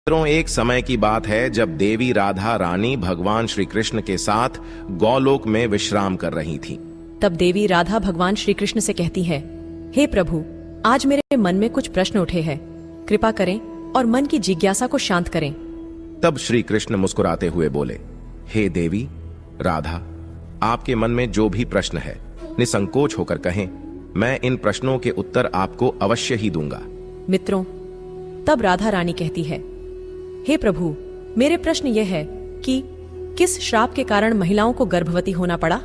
मित्रों, एक समय की बात है जब देवी राधा रानी भगवान श्री कृष्ण के साथ गौलोक में विश्राम कर रही थी। तब देवी राधा भगवान श्री कृष्ण से कहती है, हे प्रभु, आज मेरे मन में कुछ प्रश्न उठे हैं, कृपा करें और मन की जिज्ञासा को शांत करें। तब श्री कृष्ण मुस्कुराते हुए बोले, हे देवी राधा, आपके मन में जो भी प्रश्न है निसंकोच होकर कहें, मैं इन प्रश्नों के उत्तर आपको अवश्य ही दूंगा। मित्रों, तब राधा रानी कहती है, हे प्रभु, मेरे प्रश्न यह है कि किस श्राप के कारण महिलाओं को गर्भवती होना पड़ा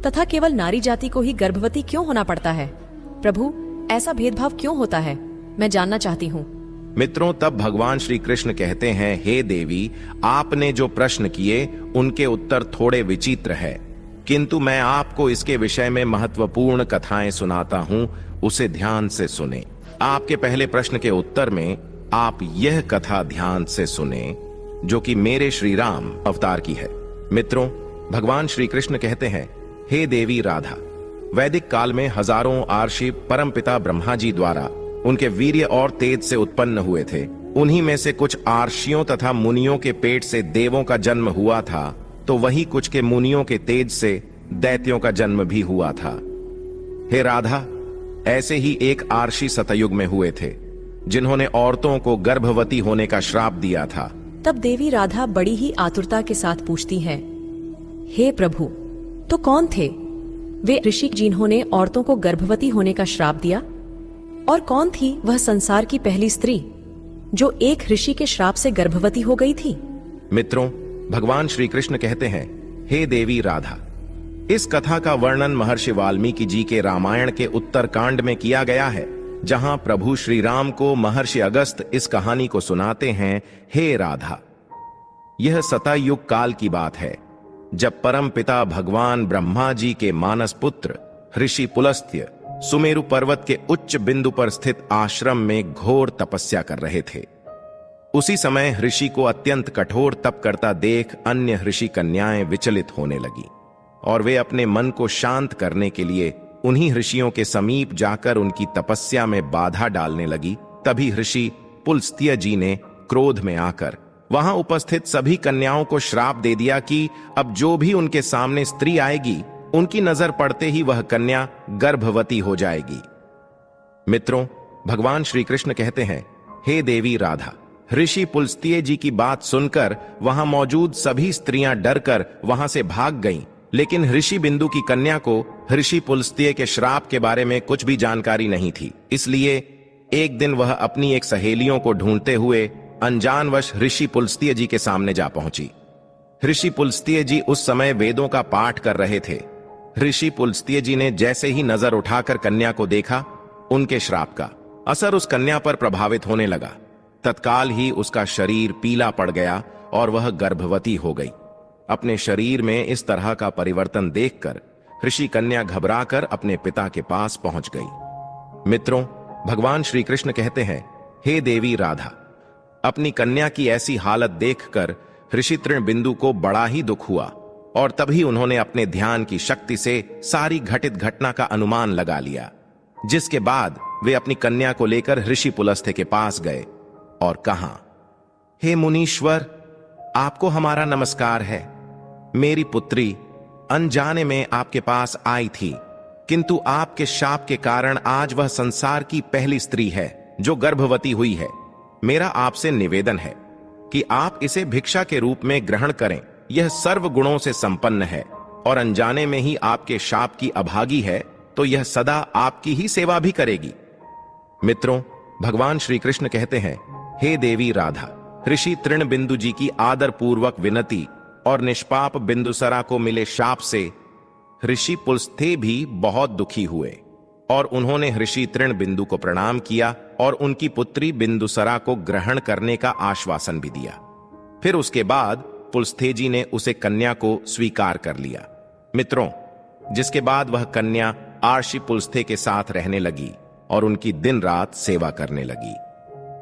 तथा केवल नारी जाति को ही गर्भवती क्यों होना पड़ता है? प्रभु, ऐसा भेदभाव क्यों होता है? मैं जानना चाहती हूँ। मित्रों, तब भगवान श्री कृष्ण कहते हैं, हे देवी, आपने जो प्रश्न किए उनके उत्तर थोड़े विचित्र है, किंतु मैं आपको इसके विषय में महत्वपूर्ण कथाएं सुनाता हूं, उसे ध्यान से सुने। आपके पहले प्रश्न के उत्तर में आप यह कथा ध्यान से सुने जो कि मेरे श्री राम अवतार की है। मित्रों, भगवान श्री कृष्ण कहते हैं, हे देवी राधा, वैदिक काल में हजारों आर्षि परमपिता ब्रह्मा जी द्वारा उनके वीर्य और तेज से उत्पन्न हुए थे। उन्हीं में से कुछ आर्षियों तथा मुनियों के पेट से देवों का जन्म हुआ था, तो वही कुछ के मुनियों के तेज से दैत्यों का जन्म भी हुआ था। हे राधा, ऐसे ही एक आर्षि सतयुग में हुए थे जिन्होंने औरतों को गर्भवती होने का श्राप दिया था। तब देवी राधा बड़ी ही आतुरता के साथ पूछती हैं, हे प्रभु, तो कौन थे वे ऋषि जिन्होंने औरतों को गर्भवती होने का श्राप दिया? और कौन थी वह संसार की पहली स्त्री जो एक ऋषि के श्राप से गर्भवती हो गई थी? मित्रों, भगवान श्री कृष्ण कहते हैं, हे देवी राधा, इस कथा का वर्णन महर्षि वाल्मीकि जी के रामायण के उत्तर कांड में किया गया है, जहां प्रभु श्री राम को महर्षि अगस्त इस कहानी को सुनाते हैं। हे राधा, यह सतयुग काल की बात है जब परम पिता भगवान ब्रह्मा जी के मानस पुत्र ऋषि पुलस्त्य सुमेरु पर्वत के उच्च बिंदु पर स्थित आश्रम में घोर तपस्या कर रहे थे। उसी समय ऋषि को अत्यंत कठोर तप करता देख अन्य ऋषि कन्याएं विचलित होने लगी और वे अपने मन को शांत करने के लिए उन्हीं ऋषियों के समीप जाकर उनकी तपस्या में बाधा डालने लगी। तभी ऋषि पुलस्त्य जी ने क्रोध में आकर वहां उपस्थित सभी कन्याओं को श्राप दे दिया कि अब जो भी उनके सामने स्त्री आएगी, उनकी नजर पड़ते ही वह कन्या गर्भवती हो जाएगी। मित्रों, भगवान श्री कृष्ण कहते हैं, हे देवी राधा, ऋषि पुलस्त्य जी की बात सुनकर वहां मौजूद सभी स्त्रियां डरकर वहां से भाग गईं, लेकिन ऋषि बिंदु की कन्या को ऋषि पुलस्त्य के श्राप के बारे में कुछ भी जानकारी नहीं थी। इसलिए एक दिन वह अपनी एक सहेलियों को ढूंढते हुए अनजानवश ऋषि पुलस्त्य जी के सामने जा पहुंची। ऋषि पुलस्त्य जी उस समय वेदों का पाठ कर रहे थे। ऋषि पुलस्त्य जी ने जैसे ही नजर उठाकर कन्या को देखा, उनके श्राप का असर उस कन्या पर प्रभावित होने लगा। तत्काल ही उसका शरीर पीला पड़ गया और वह गर्भवती हो गई। अपने शरीर में इस तरह का परिवर्तन देखकर ऋषि कन्या घबराकर अपने पिता के पास पहुंच गई। मित्रों, भगवान श्री कृष्ण कहते हैं, हे देवी राधा, अपनी कन्या की ऐसी हालत देखकर ऋषि तृणबिंदु को बड़ा ही दुख हुआ और तभी उन्होंने अपने ध्यान की शक्ति से सारी घटित घटना का अनुमान लगा लिया, जिसके बाद वे अपनी कन्या को लेकर ऋषि पुलस्त्य के पास गए और कहा, हे मुनीश्वर, आपको हमारा नमस्कार है। मेरी पुत्री अनजाने में आपके पास आई थी, किंतु आपके शाप के कारण आज वह संसार की पहली स्त्री है जो गर्भवती हुई है। मेरा आपसे निवेदन है कि आप इसे भिक्षा के रूप में ग्रहण करें। यह सर्व गुणों से संपन्न है और अनजाने में ही आपके शाप की अभागी है, तो यह सदा आपकी ही सेवा भी करेगी। मित्रों, भगवान श्री कृष्ण कहते हैं, हे देवी राधा, ऋषि तृणबिंदु जी की आदर पूर्वक विनती और निष्पाप बिंदुसरा को मिले शाप से ऋषि पुलस्त्य भी बहुत दुखी हुए और उन्होंने ऋषि तृणबिंदु को प्रणाम किया और उनकी पुत्री बिंदुसरा को ग्रहण करने का आश्वासन भी दिया। फिर उसके बाद पुलस्त्य जी ने उसे कन्या को स्वीकार कर लिया। मित्रों, जिसके बाद वह कन्या आर्षि पुलस्त्य के साथ रहने लगी और उनकी दिन रात सेवा करने लगी।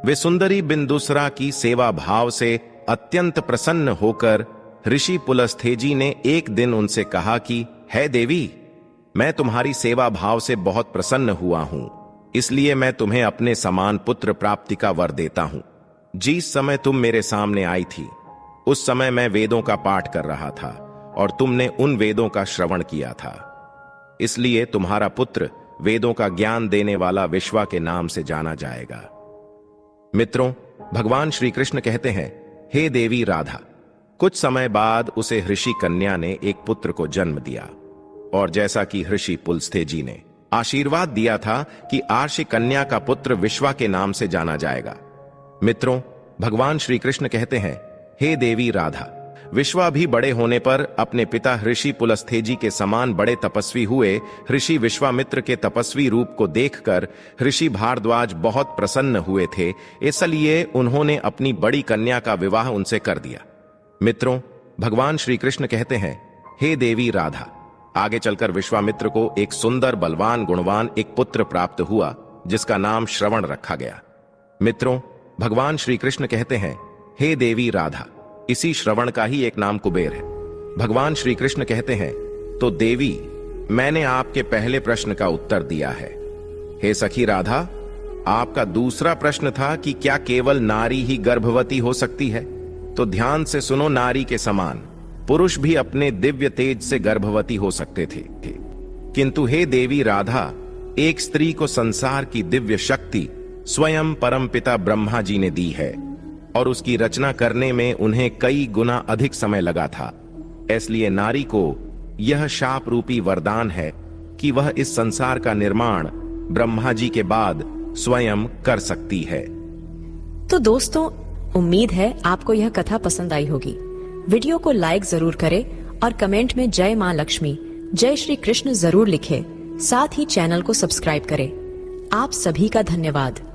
वे सुंदरी बिंदुसरा की सेवा भाव से अत्यंत प्रसन्न होकर ऋषि पुलस्त्य जी ने एक दिन उनसे कहा कि, हे देवी, मैं तुम्हारी सेवा भाव से बहुत प्रसन्न हुआ हूं, इसलिए मैं तुम्हें अपने समान पुत्र प्राप्ति का वर देता हूं। जिस समय तुम मेरे सामने आई थी उस समय मैं वेदों का पाठ कर रहा था और तुमने उन वेदों का श्रवण किया था। इसलिए तुम्हारा पुत्र वेदों का ज्ञान देने वाला विश्वा के नाम से जाना जाएगा। मित्रों, भगवान श्री कृष्ण कहते हैं, हे देवी राधा। कुछ समय बाद उसे ऋषि कन्या ने एक पुत्र को जन्म दिया और जैसा कि ऋषि पुलस्त्य जी ने आशीर्वाद दिया था कि आर्षि कन्या का पुत्र विश्वा के नाम से जाना जाएगा। मित्रों, भगवान श्री कृष्ण कहते हैं, हे देवी राधा। विश्वा भी बड़े होने पर अपने पिता ऋषि पुलस्त्य जी के समान बड़े तपस्वी हुए। ऋषि विश्वामित्र के तपस्वी रूप को देखकर ऋषि भारद्वाज बहुत प्रसन्न हुए थे, इसलिए उन्होंने अपनी बड़ी कन्या का विवाह उनसे कर दिया। मित्रों, भगवान श्री कृष्ण कहते हैं, हे देवी राधा। आगे चलकर विश्वामित्र को एक सुंदर, बलवान, गुणवान एक पुत्र प्राप्त हुआ जिसका नाम श्रवण रखा गया। मित्रों, भगवान श्री कृष्ण कहते हैं, हे देवी राधा। इसी श्रवण का ही एक नाम कुबेर है। भगवान श्री कृष्ण कहते हैं, तो देवी, मैंने आपके पहले प्रश्न का उत्तर दिया है। हे सखी राधा, आपका दूसरा प्रश्न था कि क्या केवल नारी ही गर्भवती हो सकती है? तो ध्यान से सुनो, नारी के समान पुरुष भी अपने दिव्य तेज से गर्भवती हो सकते थे। किंतु हे देवी राधा, एक स्त्री को संसार की दिव्य शक्ति स्वयं परमपिता ब्रह्मा जी ने दी है और उसकी रचना करने में उन्हें कई गुना अधिक समय लगा था। इसलिए नारी को यह शाप रूपी वरदान है कि वह इस संसार का निर्माण ब्रह्मा जी के बाद स्वयं कर सकती है। तो दोस्तों, उम्मीद है आपको यह कथा पसंद आई होगी। वीडियो को लाइक जरूर करें और कमेंट में जय मां लक्ष्मी, जय श्री कृष्ण जरूर लिखें। साथ ही चैनल को सब्सक्राइब करें। आप सभी का धन्यवाद।